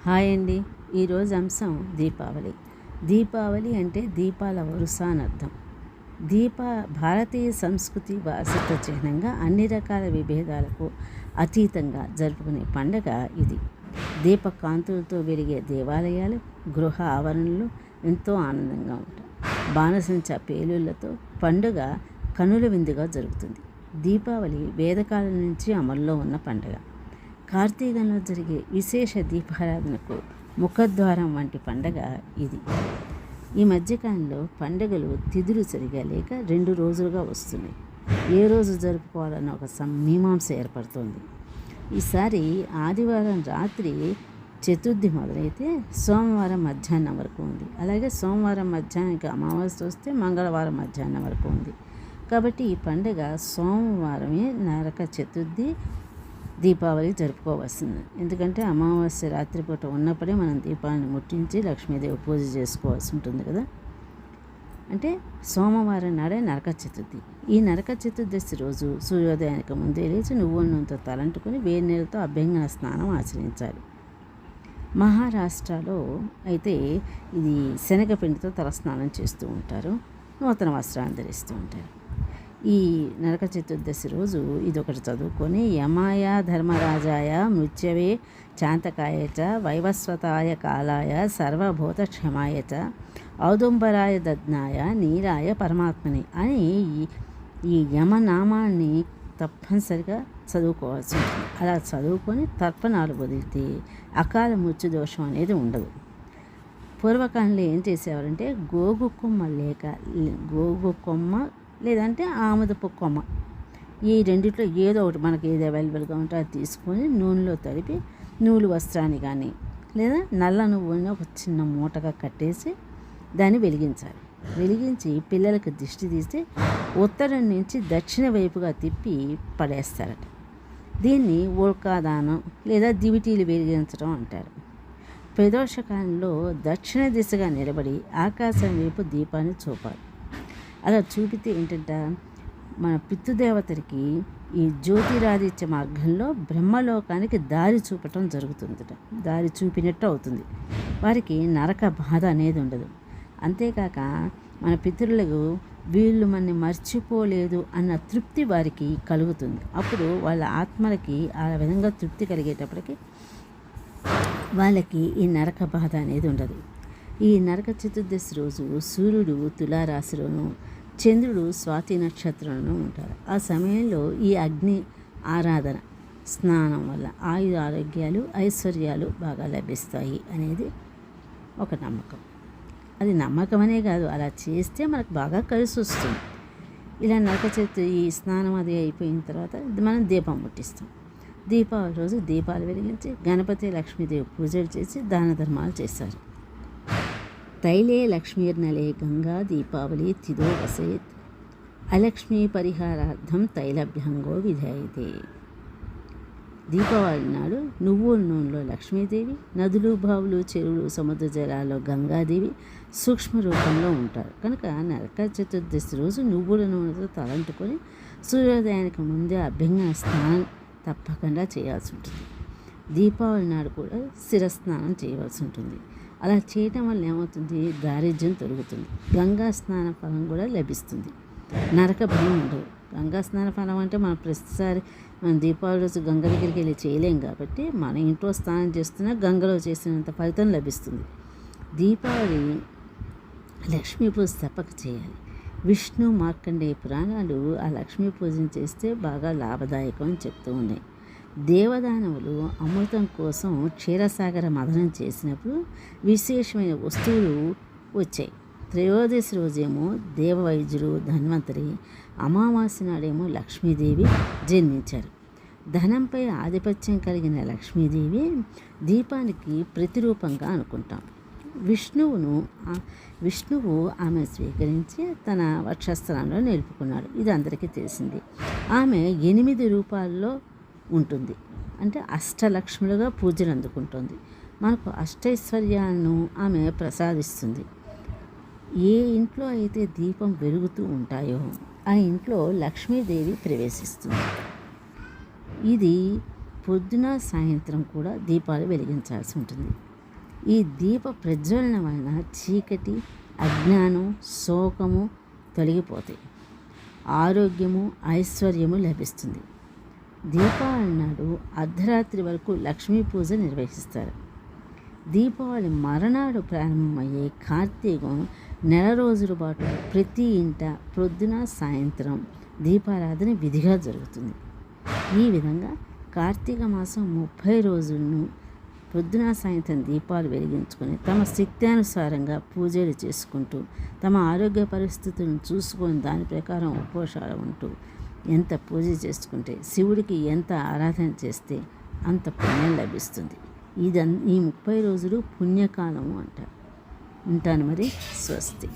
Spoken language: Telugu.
హాయ్ అండి. ఈరోజు అంశం దీపావళి. దీపావళి అంటే దీపాల వరుస అని అర్థం. భారతీయ సంస్కృతి వారసత్వ చిహ్నంగా అన్ని రకాల విభేదాలకు అతీతంగా జరుపుకునే పండగ ఇది. దీపకాంతులతో వెలిగే దేవాలయాలు, గృహ ఆవరణలు ఎంతో ఆనందంగా ఉంటాయి. బాణసంచా పేలుళ్లతో పండుగ కనుల విందుగా జరుగుతుంది. దీపావళి వేదకాలం నుంచి అమల్లో ఉన్న పండుగ. కార్తీకంలో జరిగే విశేష దీపారాధనకు ముఖద్వారం వంటి పండగ ఇది. ఈ మధ్యకాలంలో పండుగలు తిథులు సరిగా లేక 2 రోజులుగా వస్తున్నాయి. ఏ రోజు జరుపుకోవాలన్న ఒక మీమాంస ఏర్పడుతోంది. ఈసారి ఆదివారం రాత్రి చతుర్థి మొదలైతే సోమవారం మధ్యాహ్నం వరకు ఉంది. అలాగే సోమవారం మధ్యాహ్నానికి అమావాస్య వస్తే మంగళవారం మధ్యాహ్నం వరకు ఉంది. కాబట్టి ఈ పండుగ సోమవారమే నరక చతుర్థి దీపావళి జరుపుకోవాల్సింది. ఎందుకంటే అమావాస్య రాత్రిపూట ఉన్నప్పుడే మనం దీపాలను ముట్టించి లక్ష్మీదేవి పూజ చేసుకోవాల్సి ఉంటుంది కదా. అంటే సోమవారం నాడే నరక చతుర్థి. ఈ నరక చతుర్దశి రోజు సూర్యోదయానికి ముందే లేచి నువ్వుల నూనెతో తలంటుకొని వేడి నీళ్ళతో అభ్యంగన స్నానం ఆచరించాలి. మహారాష్ట్రలో అయితే ఇది శనగపిండితో తలస్నానం చేస్తూ ఉంటారు. నూతన వస్త్రాన్ని ధరిస్తూ ఉంటారు. ఈ నరక చతుర్దశి రోజు ఇదొకటి చదువుకొని యమాయ ధర్మరాజాయ మృత్యవే చాంతకాయచ వైవస్వతాయ కాలాయ సర్వభూత క్షమాయచ ఔదుంబరాయ దద్నాయ నీరాయ పరమాత్మని అని ఈ యమనామాన్ని తప్పనిసరిగా చదువుకోవాల్సి ఉంటుంది. అలా చదువుకొని తర్పణాలు వదిలితే అకాల మృత్యు దోషం అనేది ఉండదు. పూర్వకాలంలో ఏం చేసేవారంటే గోగు కొమ్మ లేదంటే ఆముదపు కొమ్మ, ఈ రెండిట్లో ఏదో ఒకటి మనకి ఏది అవైలబుల్గా ఉంటే అది తీసుకొని నూనెలో తడిపి నూలు వస్త్రాన్ని కానీ లేదా నల్ల నువ్వుని ఒక చిన్న మూటగా కట్టేసి దాన్ని వెలిగించాలి. వెలిగించి పిల్లలకి దిష్టి తీసి ఉత్తరం నుంచి దక్షిణ వైపుగా తిప్పి పడేస్తారట. దీన్ని ఉల్కాదానం లేదా దివిటీలు వెలిగించడం అంటారు. ప్రదోషకాలంలో దక్షిణ దిశగా నిలబడి ఆకాశం వైపు దీపాన్ని చూపాలి. అలా చూపితే ఏంటంటే మన పితృదేవతలకి ఈ జ్యోతిరాదిత్య మార్గంలో బ్రహ్మలోకానికి దారి చూపటం జరుగుతుందట. దారి చూపినట్టు అవుతుంది. వారికి నరక బాధ అనేది ఉండదు. అంతేకాక మన పితరులకు వీళ్ళు మనని మర్చిపోలేదు అన్న తృప్తి వారికి కలుగుతుంది. అప్పుడు వాళ్ళ ఆత్మలకి ఆ విధంగా తృప్తి కలిగేటప్పటికి వాళ్ళకి ఈ నరక బాధ అనేది ఉండదు. ఈ నరక చతుర్దశి రోజు సూర్యుడు తులారాశిలోను, చంద్రుడు స్వాతి నక్షత్రంలోనూ ఉంటారు. ఆ సమయంలో ఈ అగ్ని ఆరాధన స్నానం వల్ల ఆరోగ్యాలు ఐశ్వర్యాలు బాగా లభిస్తాయి అనేది ఒక నమ్మకం. అది నమ్మకమనే కాదు, అలా చేస్తే మనకు బాగా కలిసి వస్తుంది. ఇలా నరక చతుర్థి ఈ స్నానం అది అయిపోయిన తర్వాత మనం దీపం ముట్టిస్తాం. దీపావళి రోజు దీపాలు వెలిగించి గణపతి లక్ష్మీదేవి పూజలు చేసి దాన ధర్మాలు చేస్తారు. తైలే లక్ష్మీర్నలే గంగా దీపావళి తిదో వసేత్ అలక్ష్మీ పరిహారార్థం తైలభ్యంగో విధాయితే. దీపావళి నాడు నువ్వుల నూనెలో లక్ష్మీదేవి, నదులు బావులు చెరువులు సముద్ర జలాల్లో గంగాదేవి సూక్ష్మ రూపంలో ఉంటారు. కనుక నరక చతుర్దశి రోజు నువ్వుల నూనెతో తలంటుకొని సూర్యోదయానికి ముందే అభ్యంగన స్నానం తప్పకుండా చేయాల్సి ఉంటుంది. దీపావళి నాడు కూడా శిరస్నానం చేయవలసి ఉంటుంది. అలా చేయటం వల్ల ఏమవుతుంది, దారిద్ర్యం తొలుగుతుంది. గంగా స్నాన ఫలం కూడా లభిస్తుంది. నరక భయం ఉండదు. గంగా స్నాన ఫలం అంటే మనం ప్రతిసారి మనం దీపావళి రోజు గంగ దగ్గరికి వెళ్ళి చేయలేం కాబట్టి మన ఇంట్లో స్నానం చేస్తున్నా గంగలో చేసినంత ఫలితం లభిస్తుంది. దీపావళి లక్ష్మీ పూజ తప్పక చేయాలి. విష్ణు మార్కండేయ పురాణాలు ఆ లక్ష్మీ పూజను చేస్తే బాగా లాభదాయకం అని చెప్తూ ఉన్నాయి. దేవదానవులు అమృతం కోసం క్షీరసాగర మథనం చేసినప్పుడు విశేషమైన వస్తువులు వచ్చాయి. త్రయోదశి రోజేమో దేవవైద్యుడు ధన్వంతరి, అమావాస్య నాడేమో లక్ష్మీదేవి జన్మించారు. ధనంపై ఆధిపత్యం కలిగిన లక్ష్మీదేవి దీపానికి ప్రతిరూపంగా అనుకుంటాం. విష్ణువు ఆమె స్వీకరించి తన వక్షస్థలంలో నిలుపుకున్నాడు. ఇది అందరికీ తెలిసింది. ఆమె 8 రూపాల్లో ఉంటుంది. అంటే అష్టలక్ష్ములుగా పూజలు అందుకుంటుంది. మనకు అష్టైశ్వర్యాలను ఆమె ప్రసాదిస్తుంది. ఏ ఇంట్లో అయితే దీపం వెలుగుతూ ఉంటాయో ఆ ఇంట్లో లక్ష్మీదేవి ప్రవేశిస్తుంది. ఇది పొద్దున సాయంత్రం కూడా దీపాలు వెలిగించాల్సి ఉంటుంది. ఈ దీప ప్రజ్వలన వలన చీకటి, అజ్ఞానం, శోకము తొలగిపోతాయి. ఆరోగ్యము, ఐశ్వర్యము లభిస్తుంది. దీపావళి నాడు అర్ధరాత్రి వరకు లక్ష్మీ పూజ నిర్వహిస్తారు. దీపావళి మరునాడు ప్రారంభమయ్యే కార్తీకం నెల రోజుల పాటు ప్రతి ఇంట ప్రొద్దున సాయంత్రం దీపారాధన విధిగా జరుగుతుంది. ఈ విధంగా కార్తీక మాసం 30 రోజులను పొద్దున సాయంత్రం దీపాలు వెలిగించుకొని తమ శక్త్యానుసారంగా పూజలు చేసుకుంటూ తమ ఆరోగ్య పరిస్థితులను చూసుకొని దాని ప్రకారం ఉపవాసాలు ఉంటూ ఎంత పూజ చేసుకుంటే, శివుడికి ఎంత ఆరాధన చేస్తే అంత పుణ్యం లభిస్తుంది. ఈ 30 రోజులు పుణ్యకాలము అంటారు. ఉంటాను మరి. స్వస్తి.